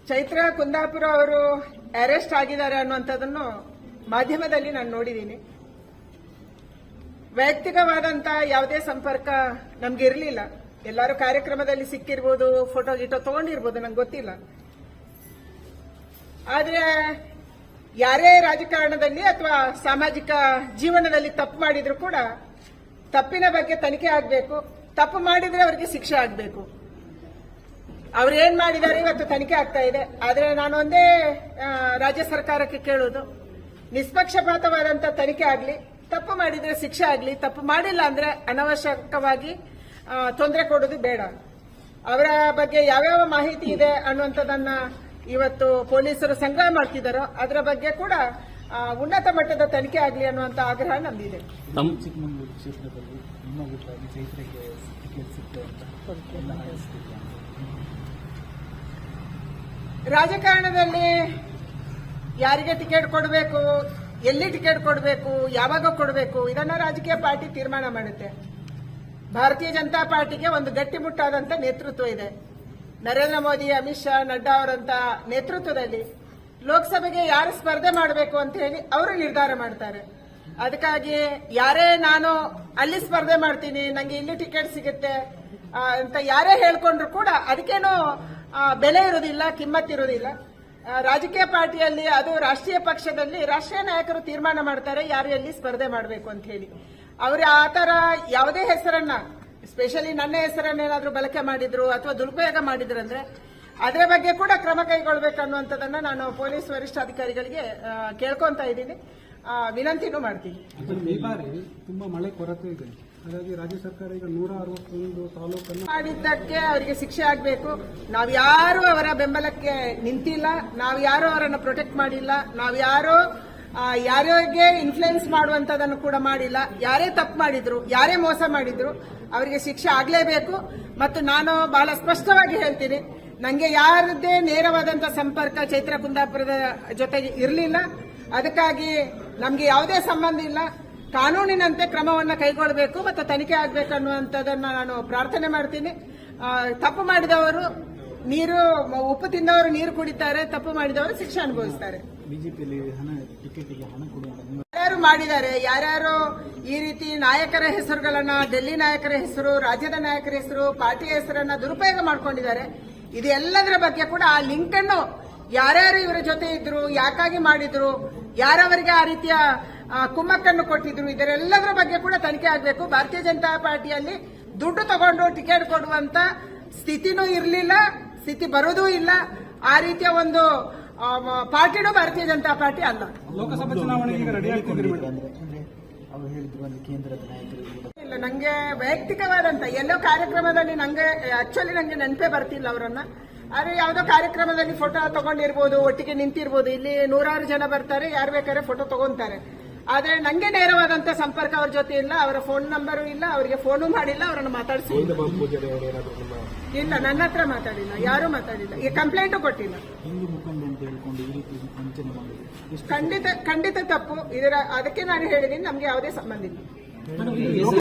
ಚೈತ್ರ ಕುಂದಾಪುರ ಅವರು ಅರೆಸ್ಟ್ ಆಗಿದ್ದಾರೆ ಅನ್ನುವಂಥದ್ದನ್ನು ಮಾಧ್ಯಮದಲ್ಲಿ ನಾನು ನೋಡಿದ್ದೀನಿ. ವೈಯಕ್ತಿಕವಾದಂತ ಯಾವುದೇ ಸಂಪರ್ಕ ನಮ್ಗೆ ಇರಲಿಲ್ಲ. ಎಲ್ಲರೂ ಕಾರ್ಯಕ್ರಮದಲ್ಲಿ ಸಿಕ್ಕಿರ್ಬೋದು, ಫೋಟೋ ಗೀಟೋ ತಗೊಂಡಿರ್ಬೋದು, ನಂಗೆ ಗೊತ್ತಿಲ್ಲ. ಆದ್ರೆ ಯಾರೇ ರಾಜಕಾರಣದಲ್ಲಿ ಅಥವಾ ಸಾಮಾಜಿಕ ಜೀವನದಲ್ಲಿ ತಪ್ಪು ಮಾಡಿದ್ರು ಕೂಡ ತಪ್ಪಿನ ಬಗ್ಗೆ ತನಿಖೆ ಆಗಬೇಕು. ತಪ್ಪು ಮಾಡಿದ್ರೆ ಅವರಿಗೆ ಶಿಕ್ಷೆ ಆಗಬೇಕು. ಅವ್ರು ಏನ್ ಮಾಡಿದ್ದಾರೆ ಇವತ್ತು ತನಿಖೆ ಆಗ್ತಾ ಇದೆ. ಆದ್ರೆ ನಾನು ಒಂದೇ ರಾಜ್ಯ ಸರ್ಕಾರಕ್ಕೆ ಕೇಳುವುದು, ನಿಷ್ಪಕ್ಷಪಾತವಾದಂತ ತನಿಖೆ ಆಗಲಿ, ತಪ್ಪು ಮಾಡಿದ್ರೆ ಶಿಕ್ಷೆ ಆಗಲಿ, ತಪ್ಪು ಮಾಡಿಲ್ಲ ಅಂದ್ರೆ ಅನವಶ್ಯಕವಾಗಿ ತೊಂದರೆ ಕೊಡೋದು ಬೇಡ. ಅವರ ಬಗ್ಗೆ ಯಾವ್ಯಾವ ಮಾಹಿತಿ ಇದೆ ಅನ್ನುವಂಥದ್ದನ್ನ ಇವತ್ತು ಪೊಲೀಸರು ಸಂಗ್ರಹ ಮಾಡ್ತಿದ್ದಾರೋ ಅದರ ಬಗ್ಗೆ ಕೂಡ ಉನ್ನತ ಮಟ್ಟದ ತನಿಖೆ ಆಗಲಿ ಅನ್ನುವಂತ ಆಗ್ರಹ ನಮ್ದಿದೆ. ಚಿಕ್ಕಮಗಳೂರು ಕ್ಷೇತ್ರದಲ್ಲಿ ಚೈತ್ರಕ್ಕೆ ಟಿಕೆಟ್ ಸಿಕ್ಕಿದೆ ಅಂತ ರಾಜಕಾರಣದಲ್ಲಿ ಯಾರಿಗೆ ಟಿಕೆಟ್ ಕೊಡಬೇಕು, ಎಲ್ಲಿ ಟಿಕೆಟ್ ಕೊಡಬೇಕು, ಯಾವಾಗ ಕೊಡಬೇಕು, ಇದನ್ನ ರಾಜಕೀಯ ಪಾರ್ಟಿ ತೀರ್ಮಾನ ಮಾಡುತ್ತೆ. ಭಾರತೀಯ ಜನತಾ ಪಾರ್ಟಿಗೆ ಒಂದು ಗಟ್ಟಿಮುಟ್ಟಾದಂತ ನೇತೃತ್ವ ಇದೆ. ನರೇಂದ್ರ ಮೋದಿ, ಅಮಿತ್ ಶಾ, ನಡ್ಡಾ ಅವರಂತ ನೇತೃತ್ವದಲ್ಲಿ ಲೋಕಸಭೆಗೆ ಯಾರು ಸ್ಪರ್ಧೆ ಮಾಡಬೇಕು ಅಂತ ಹೇಳಿ ಅವರು ನಿರ್ಧಾರ ಮಾಡ್ತಾರೆ. ಅದಕ್ಕಾಗಿ ಯಾರೇ ನಾನು ಅಲ್ಲಿ ಸ್ಪರ್ಧೆ ಮಾಡ್ತೀನಿ, ನಂಗೆ ಇಲ್ಲಿ ಟಿಕೆಟ್ ಸಿಗುತ್ತೆ ಅಂತ ಯಾರೇ ಹೇಳ್ಕೊಂಡ್ರು ಕೂಡ ಅದಕ್ಕೇನೋ ಬೆಲೆ ಇರೋದಿಲ್ಲ, ಕಿಮ್ಮತ್ತಿರೋದಿಲ್ಲ. ರಾಜಕೀಯ ಪಾರ್ಟಿಯಲ್ಲಿ, ಅದು ರಾಷ್ಟ್ರೀಯ ಪಕ್ಷದಲ್ಲಿ ರಾಷ್ಟ್ರೀಯ ನಾಯಕರು ತೀರ್ಮಾನ ಮಾಡ್ತಾರೆ ಯಾರು ಎಲ್ಲಿ ಸ್ಪರ್ಧೆ ಮಾಡಬೇಕು ಅಂತ ಹೇಳಿ. ಅವರು ಆ ತರ ಯಾವುದೇ ಹೆಸರನ್ನ, ಸ್ಪೆಷಲಿ ನನ್ನ ಹೆಸರನ್ನೇನಾದ್ರೂ ಬಳಕೆ ಮಾಡಿದ್ರು ಅಥವಾ ದುರುಪಯೋಗ ಮಾಡಿದ್ರಂದ್ರೆ ಅದರ ಬಗ್ಗೆ ಕೂಡ ಕ್ರಮ ಕೈಗೊಳ್ಳಬೇಕನ್ನುವಂಥದ್ದನ್ನ ನಾನು ಪೊಲೀಸ್ ವರಿಷ್ಠಾಧಿಕಾರಿಗಳಿಗೆ ಕೇಳ್ಕೊಂತ ಇದ್ದೀನಿ, ವಿನಂತಿನೂ ಮಾಡ್ತೀನಿ. ಈ ಬಾರಿ ತುಂಬಾ ಮಳೆ ಕೊರತೆ ಇದೆ, ಹಾಗಾಗಿ ರಾಜ್ಯ ಸರ್ಕಾರ ಈಗ 161 ತಾಲೂಕನ್ನು ಮಾಡಿದ್ದಕ್ಕೆ ಅವರಿಗೆ ಶಿಕ್ಷೆ ಆಗಬೇಕು. ನಾವ್ಯಾರು ಅವರ ಬೆಂಬಲಕ್ಕೆ ನಿಂತಿಲ್ಲ, ನಾವ್ಯಾರು ಅವರನ್ನು ಪ್ರೊಟೆಕ್ಟ್ ಮಾಡಿಲ್ಲ, ನಾವ್ಯಾರು ಯಾರಿಗೆ ಇನ್ಫ್ಲುಯೆನ್ಸ್ ಮಾಡುವಂತದನ್ನು ಕೂಡ ಮಾಡಿಲ್ಲ. ಯಾರೇ ತಪ್ಪು ಮಾಡಿದ್ರು, ಯಾರೇ ಮೋಸ ಮಾಡಿದ್ರು ಅವರಿಗೆ ಶಿಕ್ಷೆ ಆಗಲೇಬೇಕು. ಮತ್ತು ನಾನು ಬಹಳ ಸ್ಪಷ್ಟವಾಗಿ ಹೇಳ್ತೀನಿ, ನನಗೆ ಯಾರದ್ದೇ ನೇರವಾದಂತಹ ಸಂಪರ್ಕ ಚೈತ್ರ ಕುಂದಾಪುರದ ಜೊತೆಗೆ ಇರಲಿಲ್ಲ. ಅದಕ್ಕಾಗಿ ನಮಗೆ ಯಾವುದೇ ಸಂಬಂಧ ಇಲ್ಲ. ಕಾನೂನಿನಂತೆ ಕ್ರಮವನ್ನು ಕೈಗೊಳ್ಳಬೇಕು ಮತ್ತು ತನಿಖೆ ಆಗಬೇಕು ಅನ್ನುವಂಥದ್ದನ್ನ ನಾನು ಪ್ರಾರ್ಥನೆ ಮಾಡ್ತೀನಿ. ತಪ್ಪು ಮಾಡಿದವರು ಉಪ್ಪು ತಿಂದವರು ನೀರು ಕುಡಿತಾರೆ, ತಪ್ಪು ಮಾಡಿದವರು ಶಿಕ್ಷೆ ಅನುಭವಿಸ್ತಾರೆ. ಬಿಜೆಪಿಯಲ್ಲಿ ಟಿಕೆಟ್ಗೆ ಹಣ ಕೊಡುವ ಯಾರ್ಯಾರು ಮಾಡಿದ್ದಾರೆ, ಯಾರ್ಯಾರು ಈ ರೀತಿ ನಾಯಕರ ಹೆಸರುಗಳನ್ನ, ಡೆಲ್ಲಿ ನಾಯಕರ ಹೆಸರು, ರಾಜ್ಯದ ನಾಯಕರ ಹೆಸರು, ಪಾರ್ಟಿಯ ಹೆಸರನ್ನ ದುರುಪಯೋಗ ಮಾಡ್ಕೊಂಡಿದ್ದಾರೆ, ಇದೆಲ್ಲದರ ಬಗ್ಗೆ ಕೂಡ ಆ ಲಿಂಕ್ ಅನ್ನು ಯಾರ್ಯಾರು ಇವರ ಜೊತೆ ಇದ್ರು, ಯಾಕಾಗಿ ಮಾಡಿದ್ರು, ಯಾರವರಿಗೆ ಆ ರೀತಿಯ ಕುಮ್ಮಕ್ಕನ್ನು ಕೊಟ್ಟಿದ್ರು, ಇದರೆಲ್ಲದರ ಬಗ್ಗೆ ಕೂಡ ತನಿಖೆ ಆಗಬೇಕು. ಭಾರತೀಯ ಜನತಾ ಪಾರ್ಟಿಯಲ್ಲಿ ದುಡ್ಡು ತಗೊಂಡು ಟಿಕೆಟ್ ಕೊಡುವಂತ ಸ್ಥಿತಿನೂ ಇರಲಿಲ್ಲ, ಸ್ಥಿತಿ ಬರೋದೂ ಇಲ್ಲ. ಆ ರೀತಿಯ ಒಂದು ಪಾರ್ಟಿನೂ ಭಾರತೀಯ ಜನತಾ ಪಾರ್ಟಿ ಅಲ್ಲ. ಲೋಕಸಭಾ ಚುನಾವಣೆಗೆ ರೆಡಿ ಆಗ್ತಿದ್ರಿ ಅವರು ಹೇಳಿದ್ರು ಅಲ್ಲಿ ಕೇಂದ್ರದ ನಾಯಕರು ಇಲ್ಲ, ನಂಗೆ ವೈಯಕ್ತಿಕವಾದಂತ ಎಲ್ಲೋ ಕಾರ್ಯಕ್ರಮದಲ್ಲಿ ನಂಗೆ ನೆನಪೇ ಬರ್ತಿಲ್ಲ ಅವರನ್ನ. ಆದ್ರೆ ಯಾವುದೋ ಕಾರ್ಯಕ್ರಮದಲ್ಲಿ ಫೋಟೋ ತಗೊಂಡಿರ್ಬೋದು, ಒಟ್ಟಿಗೆ ನಿಂತಿರ್ಬೋದು. ಇಲ್ಲಿ 100 ಜನ ಬರ್ತಾರೆ, ಯಾರು ಬೇಕಾದ್ರೆ ಫೋಟೋ ತಗೊಂತಾರೆ. ಆದ್ರೆ ನಂಗೆ ನೇರವಾದಂತ ಸಂಪರ್ಕ ಅವ್ರ ಜೊತೆ ಇಲ್ಲ, ಅವರ ಫೋನ್ ನಂಬರು ಇಲ್ಲ, ಅವರಿಗೆ ಫೋನು ಮಾಡಿಲ್ಲ, ಅವರನ್ನು ಮಾತಾಡಿಸಿ ಇಲ್ಲ, ನನ್ನ ಹತ್ರ ಮಾತಾಡಿಲ್ಲ, ಯಾರು ಮಾತಾಡಿಲ್ಲ, ಈ ಕಂಪ್ಲೇಂಟು ಕೊಟ್ಟಿಲ್ಲ. ಹಿಂದೂ ಮುಖಂಡ ಅಂತ ಹೇಳ್ಕೊಂಡು ಈ ರೀತಿ ವಂಚನೆ ಮಾಡಿದ್ರು ಖಂಡಿತ ತಪ್ಪು. ಅದಕ್ಕೆ ನಾನು ಹೇಳಿದ್ದೀನಿ, ನಮ್ಗೆ ಯಾವುದೇ ಸಂಬಂಧ ಇಲ್ಲ.